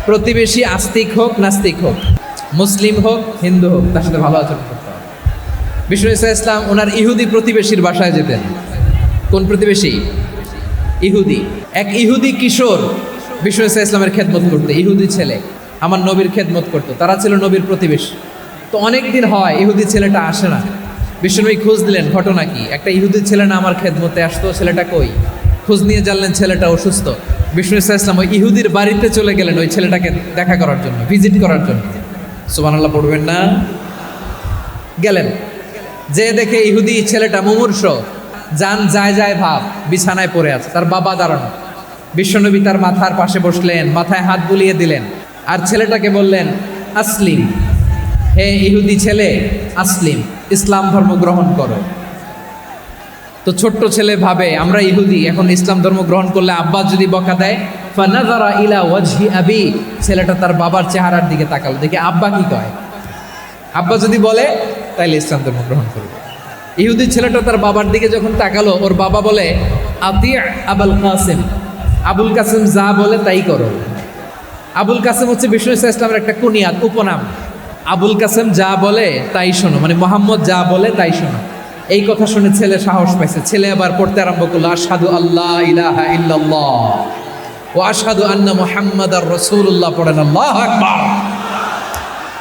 প্রতিবেশী আস্তিক হোক নাস্তিক হোক, মুসলিম হোক হিন্দু হোক, তার সাথে ভালো আচরণ করতে হবে। বিষ্ণু ঈসা ইসলাম ওনার ইহুদি প্রতিবেশীর বাসায় যেতেন। কোন প্রতিবেশী? ইহুদি। এক ইহুদি কিশোর বিষ্ণু ঈসা ইসলামের খেদমত করতে, ইহুদি ছেলে আমার নবীর খেদমত করতো, তারা ছিল নবীর প্রতিবেশী। তো অনেক দিন হয় ইহুদি ছেলেটা আসে না। বিষ্ণুনবী খোঁজ দিলেন, ঘটনা কি? একটা ইহুদি ছেলে না আমার খেদমতে আসতো, ছেলেটা কই? খোঁজ নিয়ে জানলেন ছেলেটা অসুস্থ। বিষ্ণু ঈসা ইসলাম ওই ইহুদির বাড়িতে চলে গেলেন ওই ছেলেটাকে দেখা করার জন্য, ভিজিট করার জন্য। সুবহানাল্লাহ পড়বেন না? গেলেন, যে দেখে ইহুদি ছেলেটা মুমূর্ষ, যান যায় যায় ভাব, বিছানায় পড়ে আছে, তার বাবা দাঁড়ানো। বিশ্বনবী তার মাথার পাশে বসলেন, মাথায় হাত বুলিয়ে দিলেন, আর ছেলেটাকে বললেন, আসলিম, হে ইহুদি ছেলে, আসলিম, ইসলাম ধর্ম গ্রহণ করো। তো ছোট্ট ছেলে ভাবে আমরা ইহুদি, এখন ইসলাম ধর্ম গ্রহণ করলে আব্বা যদি বকা দেয়, ফানাযারা ইলা ওয়াজহি আবি, ছেলেটা তার বাবার চেহারার দিকে তাকালো, দেখে আব্বা কি কয়। আব্বা যদি বলে তাইলে ইসলাম ধর্ম গ্রহণ করবে। ইহুদি ছেলেটা তার বাবার দিকে যখন তাকালো, ওর বাবা বলে, আতি আবুল কাসেম, আবুল কাসেম যা বলে তাই করো। আবুল কাসেম হচ্ছে বিষ্ণু ঈসা ইসলামের একটা কুনিয়াত, উপনাম। আবুল কাসেম যা বলে তাই শোনো, মানে মোহাম্মদ যা বলে তাই শোনো। এই কথা শুনে ছেলে সাহস পাইছে, ছেলে আবার পড়তে আরম্ভ করলো, আশহাদু আল্লাহ ইলাহা ইল্লাল্লাহ ওয়া আশহাদু আন্না মুহাম্মাদার রাসূলুল্লাহ, পড়েন আল্লাহু আকবার।